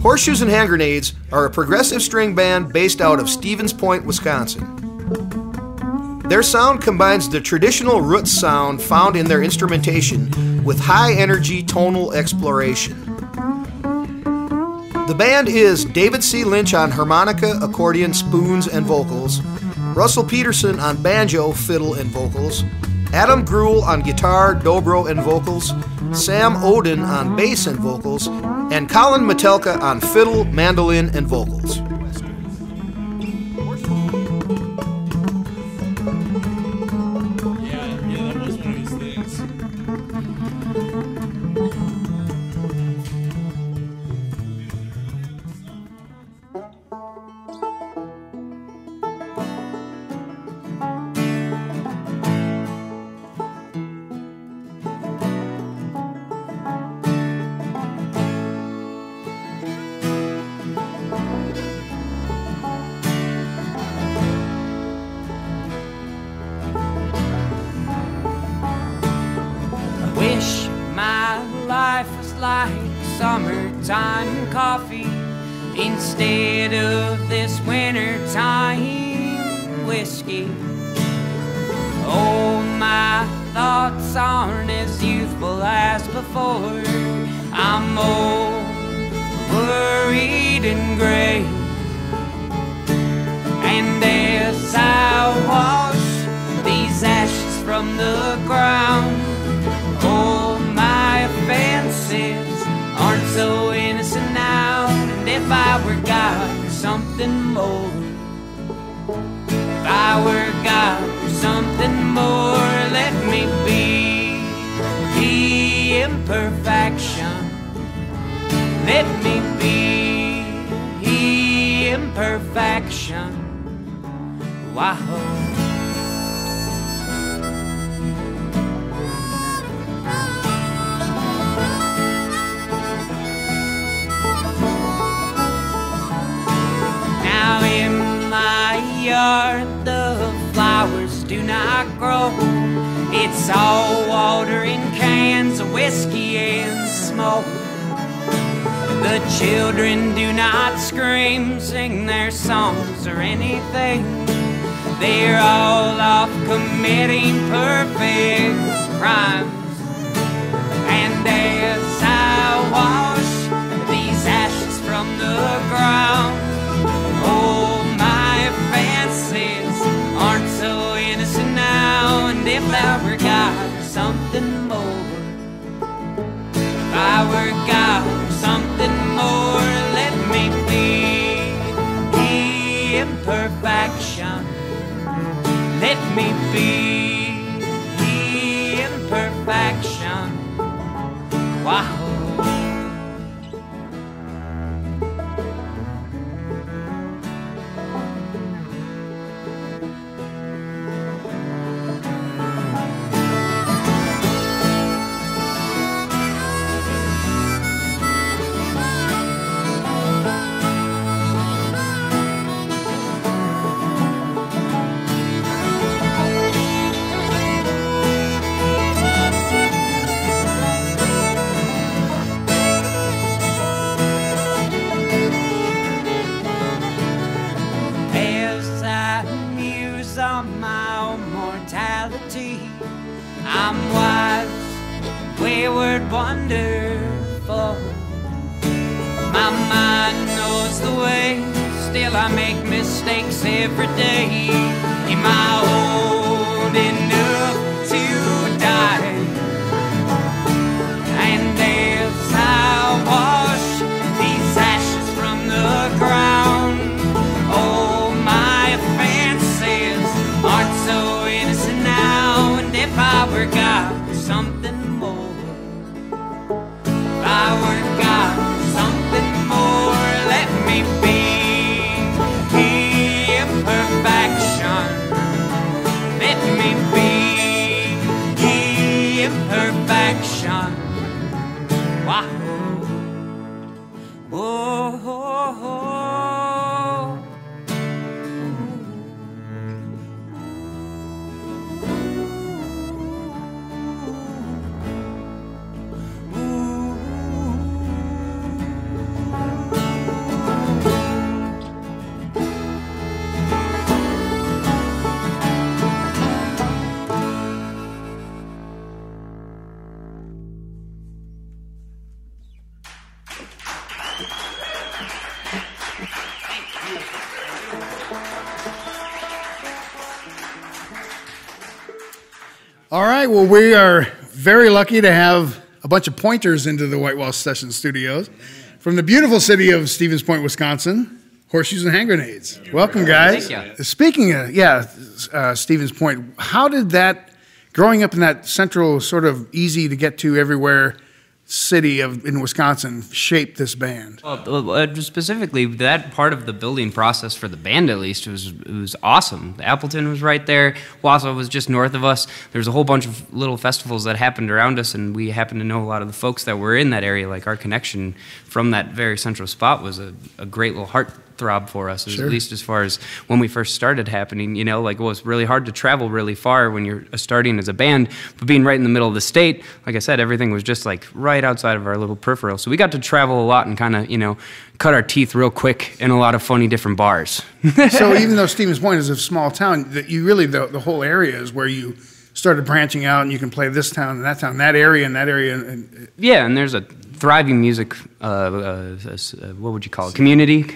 Horseshoes and Hand Grenades are a progressive string band based out of Stevens Point, Wisconsin. Their sound combines the traditional roots sound found in their instrumentation with high-energy tonal exploration. The band is David C. Lynch on harmonica, accordion, spoons, and vocals, Russell Peterson on banjo, fiddle, and vocals, Adam Gruhl on guitar, dobro, and vocals, Sam Oden on bass and vocals, and Colin Metelka on fiddle, mandolin, and vocals. Wish my life was like summertime coffee instead of this wintertime whiskey. Oh, my thoughts aren't as youthful as before. I'm old, worried and gray, and as I wash these ashes from the ground, oh, my offenses aren't so innocent now. And if I were God or something more, if I were God or something more, let me be the imperfection. Let me be the imperfection. Wow. Now in my yard the flowers do not grow. It's all water in cans of whiskey and smoke. The children do not scream, sing their songs or anything. They're all off committing perfect crimes. And as I wash these ashes from the ground, oh, my offenses aren't so innocent now. And if I were God or something more, if I were God or something more, let me be the imperfection. Let me be the imperfection. Wow. On my own mortality, I'm wise, wayward, wonderful. My mind knows the way, still I make mistakes every day. Am I old enough to die? And as I wash these ashes from the ground, oh, my offenses aren't so innocent now. And if I were God or something more, if I were God or something more, let me be the imperfection. Let me be the imperfection. Wow. Whoa, whoa, whoa. All right, well, we are very lucky to have a bunch of pointers into the Whitewall Session Studios from the beautiful city of Stevens Point, Wisconsin, Horseshoes and Hand Grenades. Welcome, guys. Thank you. Speaking of, Stevens Point, how did that, growing up in that central, sort of easy to get to everywhere city in Wisconsin, shape this band? Well, specifically, that part of the building process for the band, at least, was awesome. Appleton was right there. Wausau was just north of us. There's a whole bunch of little festivals that happened around us, and we happened to know a lot of the folks that were in that area. Like, our connection from that very central spot was a great little heartthrob for us, Sure. at least as far as when we first started happening. You know, like, it was really hard to travel really far when you're starting as a band, but being right in the middle of the state, like I said, everything was just like right outside of our little peripheral. So we got to travel a lot and kind of, you know, cut our teeth real quick in a lot of funny different bars. So even though Stevens Point is a small town, that you really, the whole area is where you started branching out, and you can play this town, that area, and that area. Yeah, and there's a thriving music, what would you call it? Community,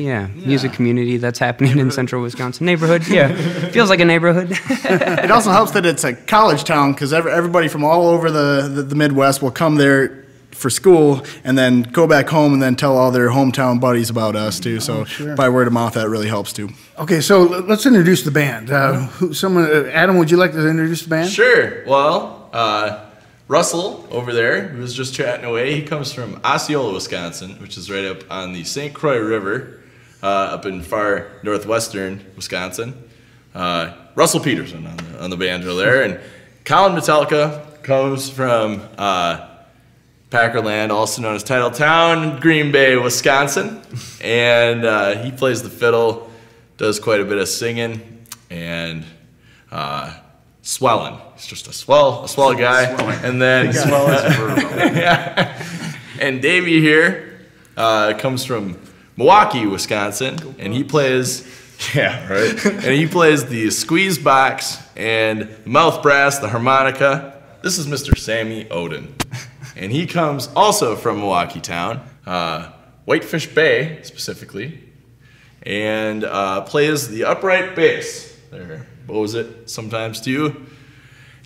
yeah. Music community that's happening in central Wisconsin. Neighborhood, yeah. Feels like a neighborhood. It also helps that it's a college town, because everybody from all over the Midwest will come there for school and then go back home and then tell all their hometown buddies about us too. So sure. by word of mouth, that really helps too. Okay, so let's introduce the band. Adam, would you like to introduce the band? Sure. Well, Russell over there, who was just chatting away, he comes from Osceola, Wisconsin, which is right up on the St. Croix River, up in far northwestern Wisconsin. Russell Peterson on the banjo there, and Colin Metallica comes from Packerland, also known as Titletown, Green Bay, Wisconsin, and he plays the fiddle, does quite a bit of singing, and swelling. He's just a swell guy. Swelling. And then yeah. And Davey here comes from Milwaukee, Wisconsin, and he plays and he plays the squeeze box and the mouth brass, the harmonica. This is Mr. Sammy Oden, and he comes also from Milwaukee town, Whitefish Bay specifically, and plays the upright bass. There, bows it sometimes too.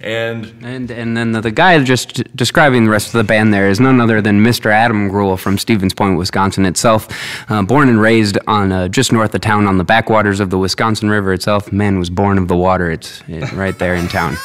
And then the guy just describing the rest of the band there is none other than Mr. Adam Gruhl from Stevens Point, Wisconsin itself. Born and raised on just north of town on the backwaters of the Wisconsin River itself. Man was born of the water. It's right there in town.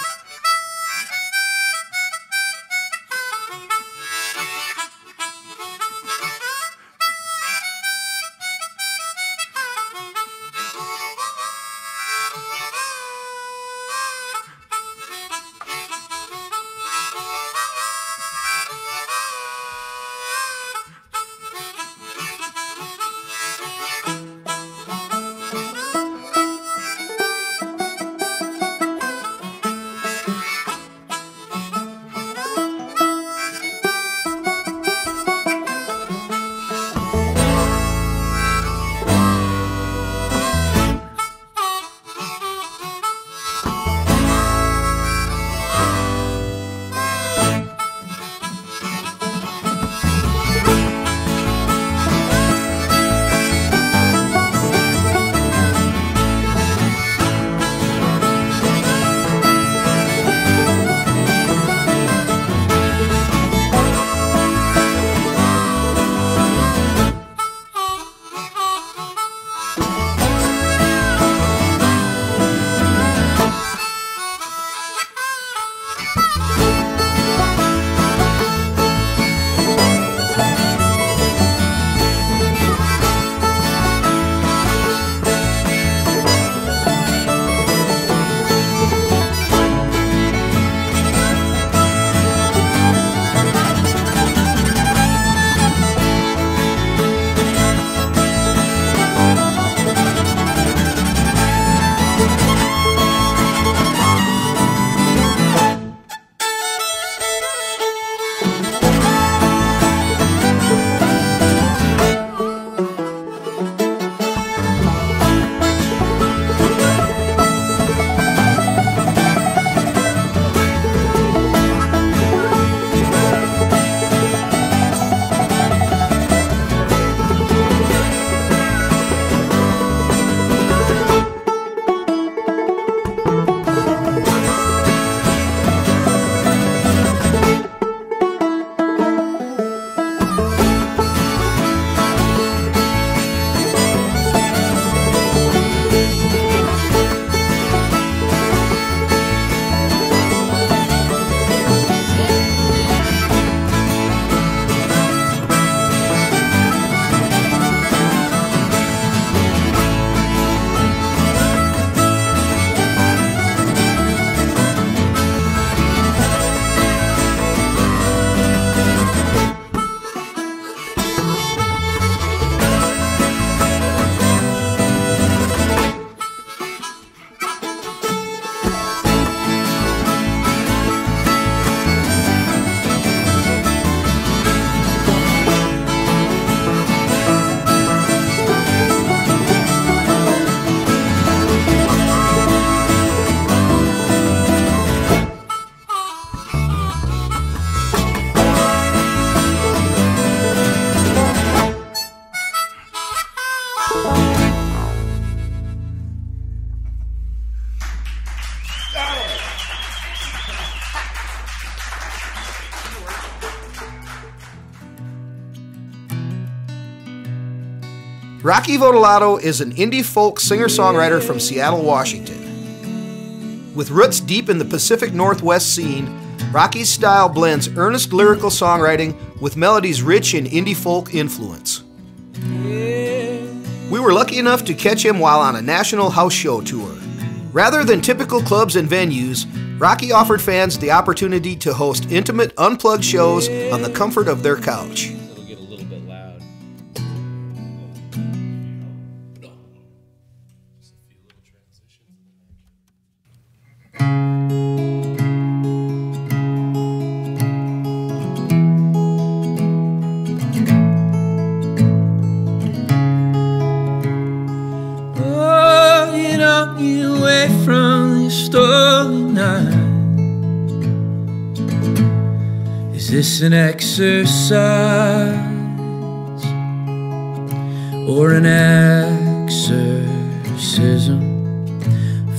Rocky Votolato is an indie folk singer-songwriter from Seattle, Washington. With roots deep in the Pacific Northwest scene, Rocky's style blends earnest lyrical songwriting with melodies rich in indie folk influence. We were lucky enough to catch him while on a national house show tour. Rather than typical clubs and venues, Rocky offered fans the opportunity to host intimate, unplugged shows on the comfort of their couch. It'll get a little bit loud. Oh, get on you away from the stolen night. Is this an exercise or an exorcism?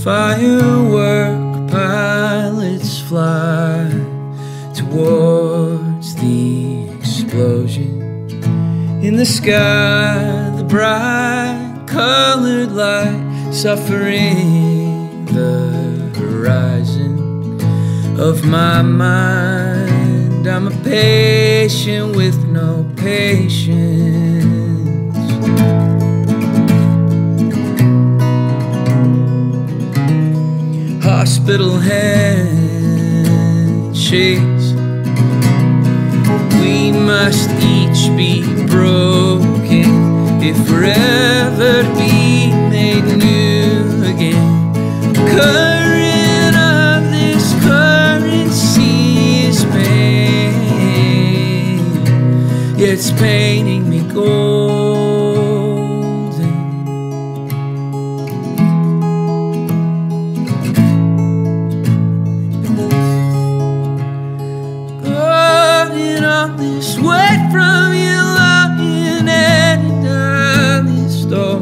Firework pilots fly towards the explosion. In the sky, the bright colored light suffering the horizon of my mind. I'm a patient with no patience. Hospital handshakes. We must each be broken if we're ever to be made new again. Current of this currency is pain. It's painting me golden. Burning on this weight from you, lying and down this door.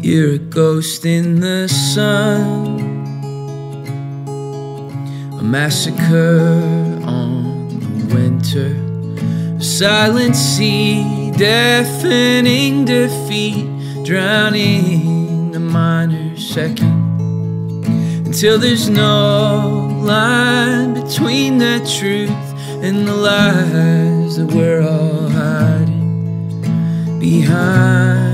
You're a ghost in the sun, a massacre on the winter, a silent sea, deafening defeat, drowning the minor second, until there's no line between the truth and the lies that we're all hiding behind.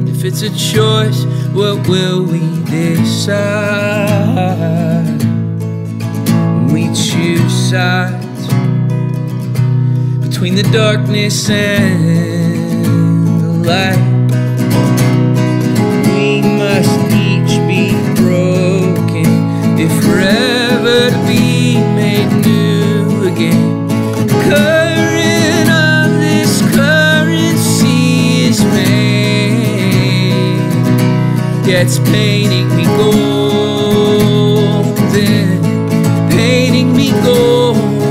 If it's a choice, what will we decide? When we choose sides between the darkness and the light, we must each be broken if we're ever to be made new again. Current of this currency is pain. Yeah, it's painting me golden, painting me golden,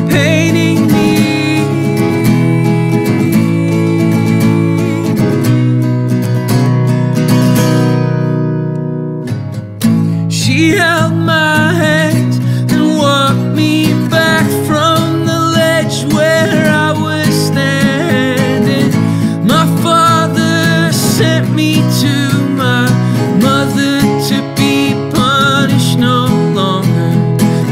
painting me. She held my hands and walked me back from the ledge where I was standing. My father sent me to my mother to be punished no longer.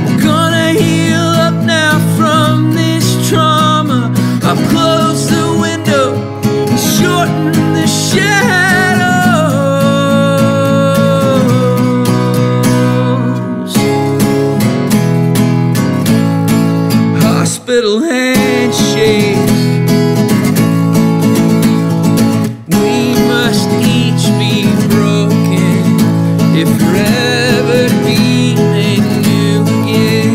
I'm gonna heal up now from this trauma. I'll close the window and shorten the shadows. Hospital handshakes. We must each be broken if we're ever to be made new again.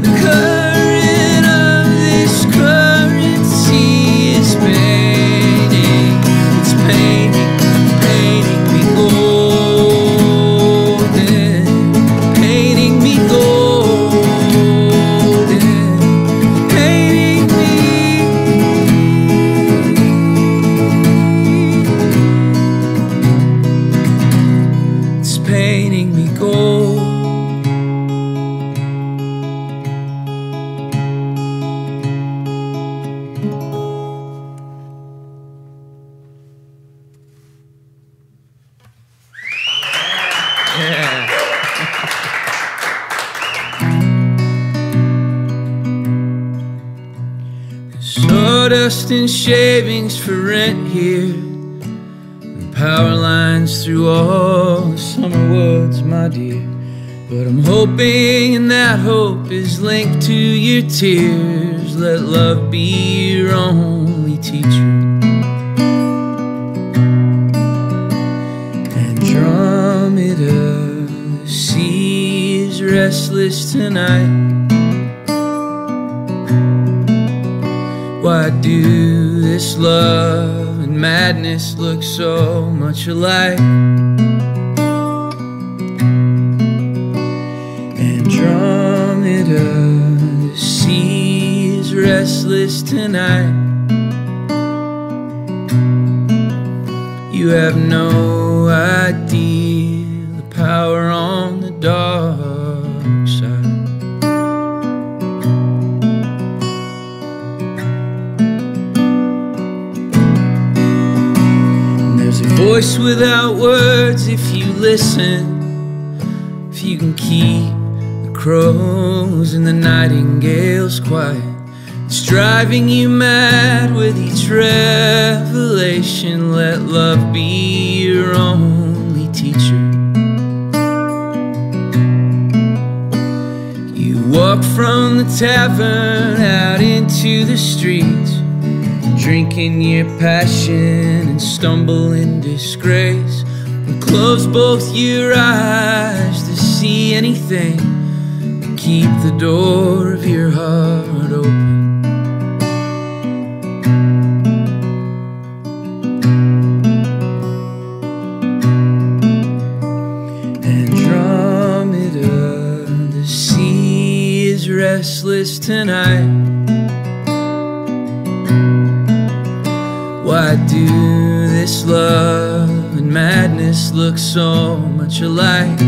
The current of this currency is painting. It's painting, painting me golden, painting me golden, painting me. It's painting me gold. Sawdust and shavings for rent here, and power lines through all the summer woods, my dear. But I'm hoping, and that hope is linked to your tears. Let love be your only teacher. Andromeda, the sea is restless tonight. Why do this love and madness look so much alike? Andromeda, the sea is restless tonight. You have no idea the power on the dark side. Voice without words if you listen, if you can keep the crows and the nightingales quiet. It's driving you mad with each revelation. Let love be your only teacher. You walk from the tavern out into the streets, drinking your passion and stumble in disgrace, and close both your eyes to see anything, and keep the door of your heart open. Andromeda, the sea is restless tonight. Why do this love and madness look so much alike?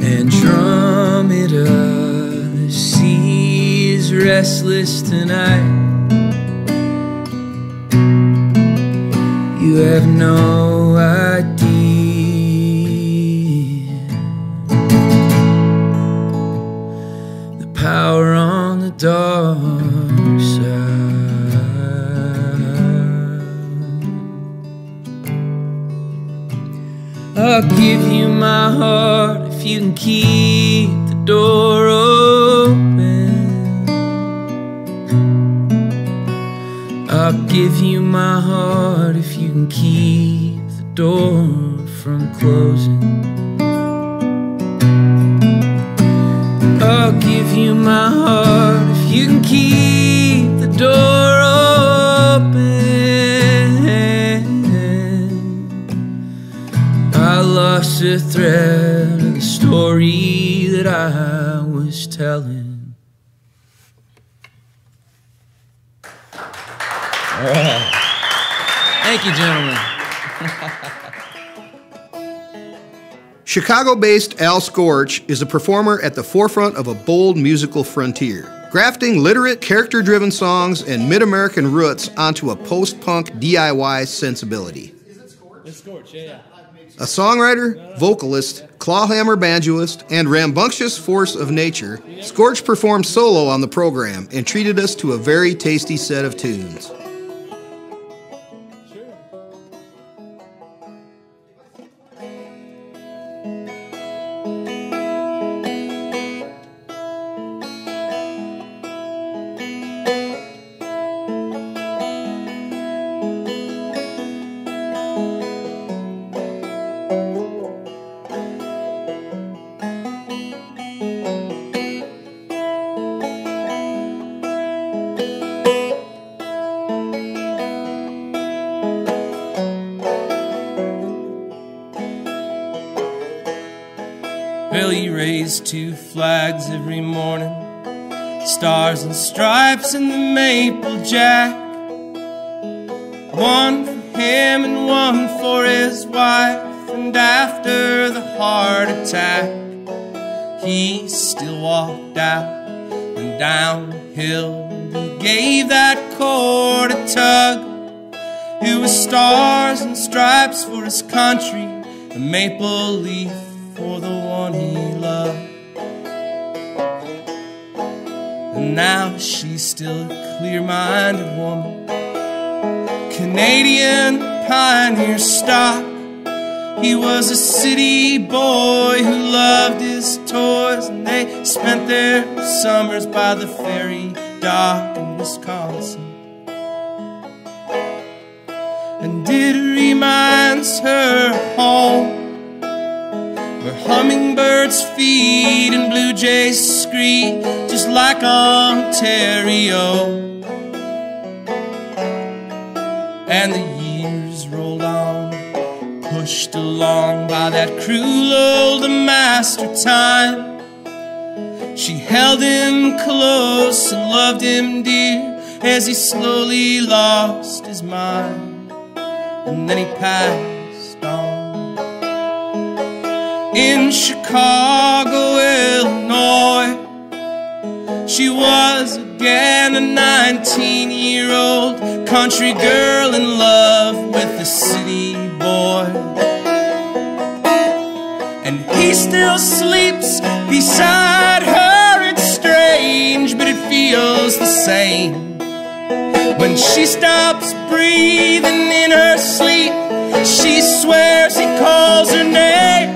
Andromeda, the sea is restless tonight. You have no idea the power on the dark side. I'll give you my heart if you can keep the door open. I'll give you my heart if you can keep the door from closing. I'll give you my heart if you can keep the door open. I lost the thread of the story that I was telling. All right. Thank you, gentlemen. Chicago-based Al Scorch is a performer at the forefront of a bold musical frontier, grafting literate, character-driven songs and mid-American roots onto a post-punk DIY sensibility. It's Scorch, yeah. A songwriter, vocalist, clawhammer banjoist, and rambunctious force of nature, Scorch performed solo on the program and treated us to a very tasty set of tunes. Well, you raise two flags every morning, stars and stripes and the maple jack. One for him and one for his wife, and after the heart attack, he still walked out and down the hill. He gave that cord a tug, who was stars and stripes for his country, a maple leaf for the one he loved. And now she's still a clear-minded woman, Canadian pioneer stock. He was a city boy who loved his toys, and they spent their summers by the ferry dock in Wisconsin. And it reminds her of home, where hummingbirds feed and blue jays scream, just like Ontario. And the years rolled on, pushed along by that cruel old master time. She held him close and loved him dear as he slowly lost his mind, and then he passed on. In Chicago, Illinois, she was again a 19-year-old country girl in love with a city boy. And he still sleeps beside her. It's strange, but it feels the same. When she stops breathing in her sleep, she swears he calls her name.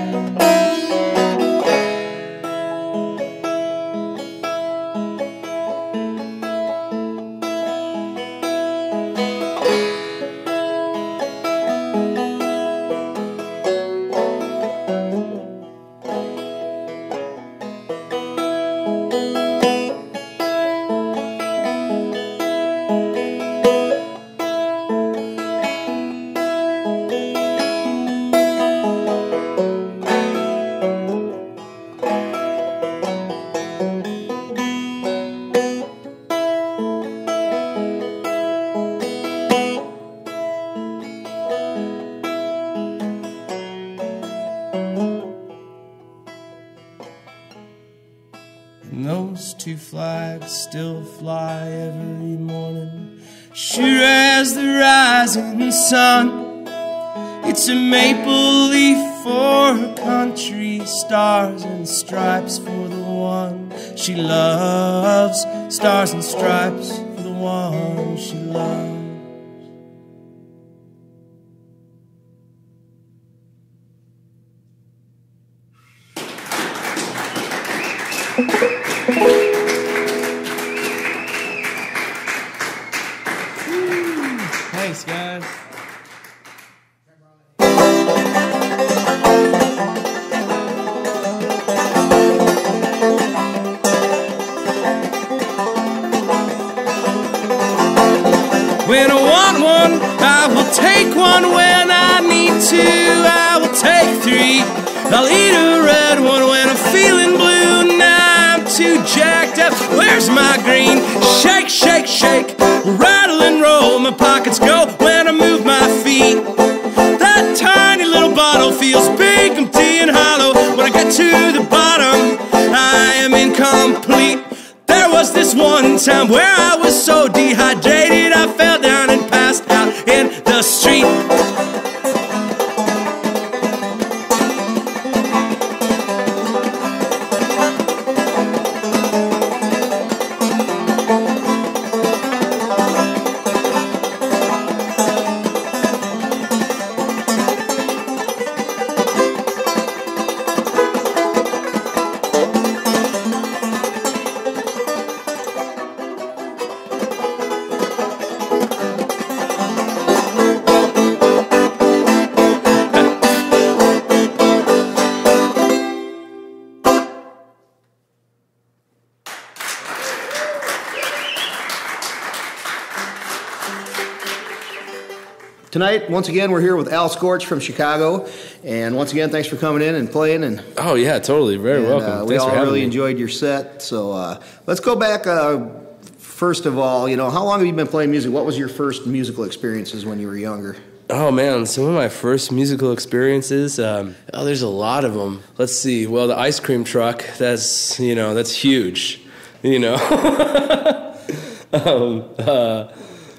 And those two flags still fly every morning, sure as the rising sun. It's a maple leaf for her country, stars and stripes for the one she loves, stars and stripes for the one she loves. Thanks, guys. When I want one, I will take one. When I need to, I will take three. I'll eat a red one when I'm feeling blue. Now I'm too jacked up. Where's my green? Shake, shake, shake. Rattle and roll. My pockets go when I move my feet. That tiny little bottle feels big, empty, and hollow. When I get to the bottom, I am incomplete. There was this one time where I was so dehydrated I fell down and passed out in the street. Tonight, once again, we're here with Al Scorch from Chicago, and once again, thanks for coming in and playing. And oh yeah, totally, very welcome. We Thanks all for having really me. enjoyed your set. So let's go back. First of all, how long have you been playing music? What was your first musical experiences when you were younger? Oh man, some of my first musical experiences. There's a lot of them. Let's see. Well, the ice cream truck. That's that's huge.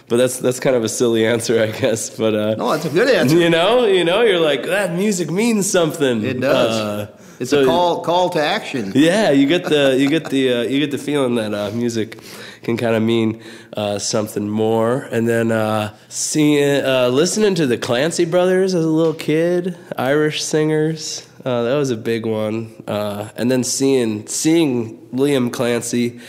But that's kind of a silly answer, I guess. But No, it's a good answer. you know, you're like, that music means something. It does. It's a call to action. Yeah, you get the feeling that music can kind of mean something more. And then listening to the Clancy Brothers as a little kid, Irish singers, that was a big one. And then seeing Liam Clancy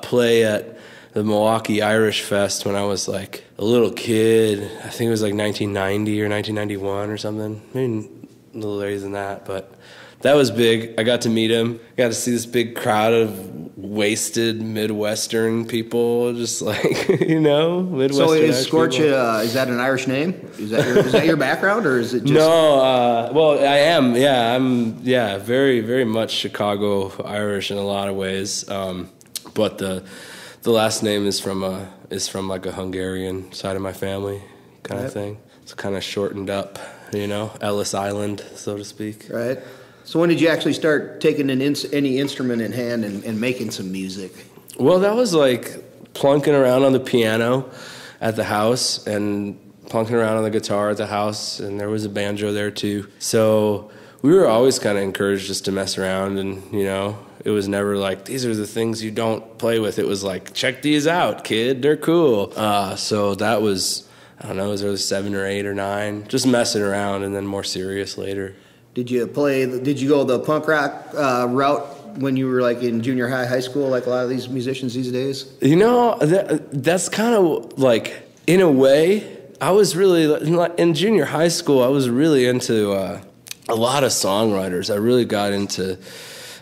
play at the Milwaukee Irish Fest when I was like a little kid. I think it was like 1990 or 1991 or something, maybe a little later than that, but that was big. I got to meet him. Got to see this big crowd of wasted Midwestern people, just like, Midwestern. So is Scorch, people. Is that an Irish name? Is that your background, or is it just? No, well, I am. Yeah, I'm. Yeah, very, very much Chicago Irish in a lot of ways. But the last name is from like a Hungarian side of my family kind of thing. It's kind of shortened up, Ellis Island, so to speak. Right. So when did you actually start taking any instrument in hand and making some music? Well, that was like plunking around on the piano at the house and plunking around on the guitar at the house, and there was a banjo there too. So we were always kind of encouraged just to mess around, and it was never like, these are the things you don't play with. It was like, check these out, kid, they're cool. So that was, I don't know, it was early 7 or 8 or 9, just messing around, and then more serious later. Did you go the punk rock route when you were like in junior high school, like a lot of these musicians these days? That's kind of like, in a way, I was really, in junior high school, I was really into a lot of songwriters. I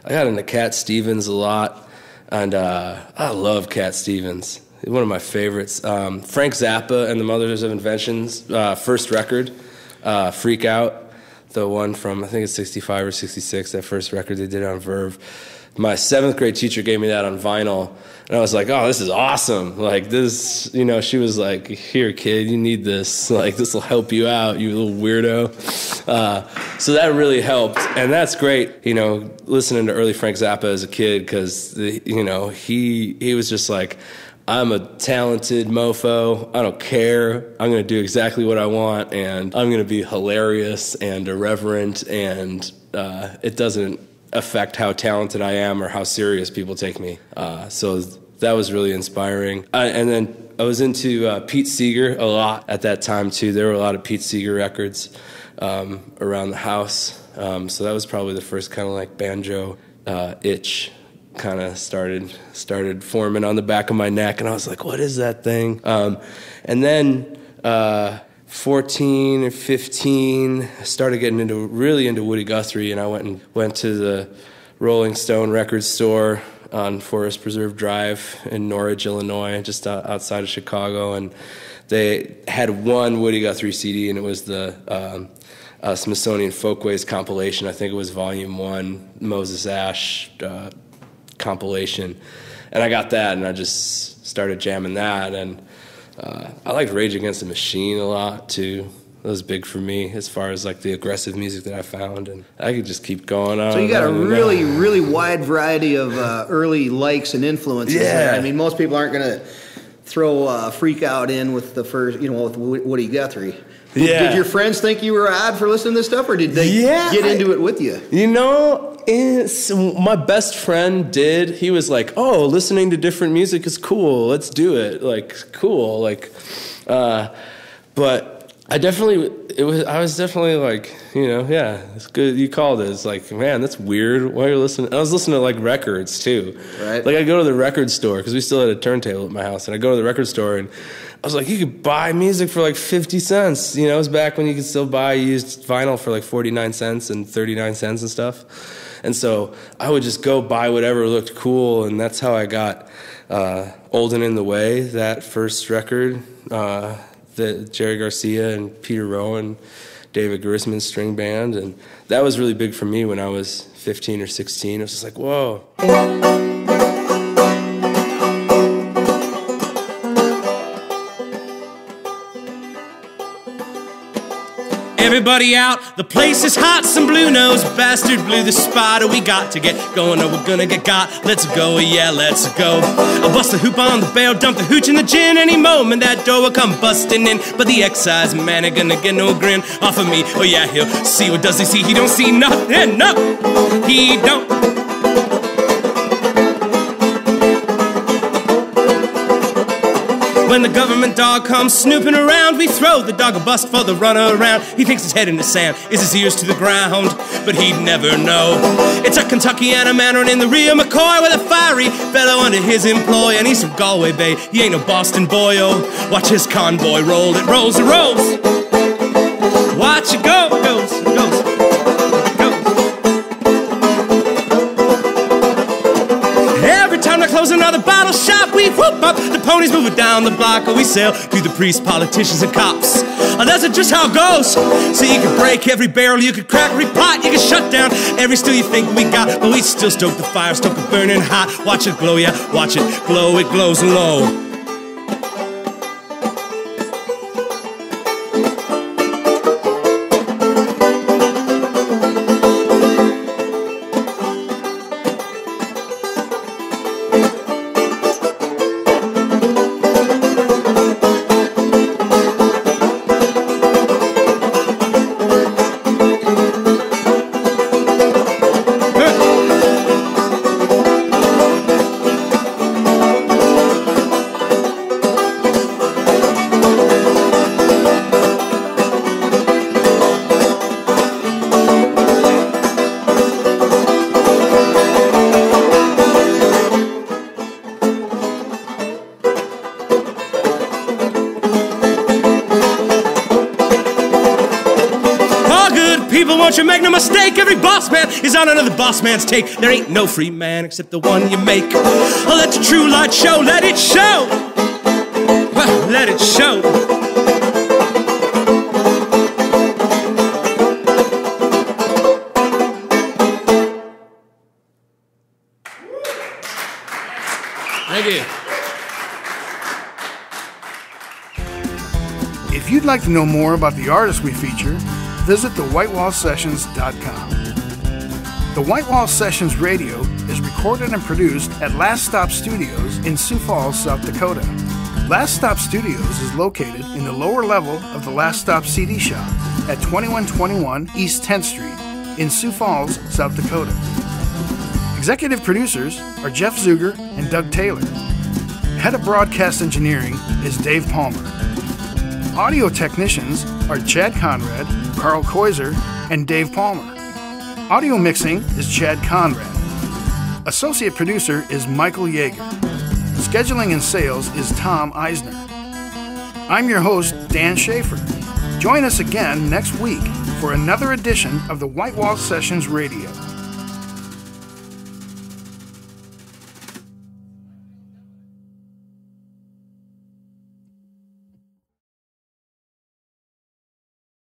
got into Cat Stevens a lot, and I love Cat Stevens. He's one of my favorites. Frank Zappa and the Mothers of Invention's first record, Freak Out. The one from, I think it's 65 or 66, that first record they did on Verve. My 7th grade teacher gave me that on vinyl, and I was like, oh, this is awesome. Like, this, she was like, here, kid, you need this. Like, this will help you out, you little weirdo. So that really helped, and that's great, listening to early Frank Zappa as a kid, because, he was just like, I'm a talented mofo. I don't care. I'm going to do exactly what I want, and I'm going to be hilarious and irreverent, and it doesn't affect how talented I am or how serious people take me. So that was really inspiring. And then I was into Pete Seeger a lot at that time, too. There were a lot of Pete Seeger records around the house. So that was probably the first kind of like banjo itch kind of started forming on the back of my neck, and I was like, what is that thing? And then 14 or 15, I started getting really into Woody Guthrie, and I went to the Rolling Stone record store on Forest Preserve Drive in Norridge, Illinois, just outside of Chicago, and they had one Woody Guthrie CD, and it was the Smithsonian Folkways compilation. I think it was Volume 1, Moses Ash compilation, and I got that, and I just started jamming that, and I liked Rage Against the Machine a lot too. That was big for me as far as like the aggressive music that I found, and I could just keep going on. So you got a really wide variety of early likes and influences. Yeah. I mean, most people aren't going to throw Freak Out in with the first, with Woody Guthrie. Yeah. Did your friends think you were odd for listening to this stuff, or did they get into it with you? My best friend did. He was like, oh, listening to different music is cool. Let's do it. Like, cool. Like, but I was definitely like, it's good. You called it. It's like, man, that's weird. Why are you listening? I was listening to like records too. Right. Like I go to the record store because we still had a turntable at my house, and I go to the record store and I was like, you could buy music for like 50 cents. It was back when you could still buy used vinyl for like 49 cents and 39 cents and stuff. And so I would just go buy whatever looked cool, and that's how I got Old and in the Way, that first record, the Jerry Garcia and Peter Rowan, David Grisman string band, and that was really big for me when I was 15 or 16. It was just like, whoa. Everybody out, the place is hot. Some blue nose bastard blew the spider. We got to get going or we're gonna get got. Let's go, yeah, let's go. I'll bust the hoop on the barrel, dump the hooch in the gin. Any moment that door will come busting in. But the excise man ain't gonna get no grin off of me. Oh yeah, he'll see. What does he see? He don't see nothing, no, he don't. When the government dog comes snooping around, we throw the dog a bust for the runner around. He thinks his head in the sand is his ears to the ground, but he'd never know. It's a Kentuckiana man running the rear McCoy with a fiery fellow under his employ, and he's from Galway Bay. He ain't no Boston boy, oh. Watch his convoy roll, it rolls, it rolls. Watch it go, goes, goes. Close another bottle shop, we whoop up, the ponies moving down the block, or we sail through the priests, politicians, and cops. And that's just how it goes. So you can break every barrel, you can crack every pot, you can shut down every still you think we got, but we still stoke the fire, stoke it burning hot. Watch it glow, yeah, watch it glow, it glows low. Don't you make no mistake, every boss man is on another boss man's take. There ain't no free man except the one you make. Oh, let the true light show, let it show. Well, let it show. Thank you. If you'd like to know more about the artists we feature, visit thewhitewallsessions.com. The White Wall Sessions Radio is recorded and produced at Last Stop Studios in Sioux Falls, South Dakota. Last Stop Studios is located in the lower level of the Last Stop CD Shop at 2121 East 10th Street in Sioux Falls, South Dakota. Executive producers are Jeff Zuger and Doug Taylor. Head of Broadcast Engineering is Dave Palmer. Audio technicians are Chad Conrad, Carl Koiser, and Dave Palmer. Audio mixing is Chad Conrad. Associate producer is Michael Yeager. Scheduling and sales is Tom Eisner. I'm your host, Dan Schaefer. Join us again next week for another edition of the White Wall Sessions Radio.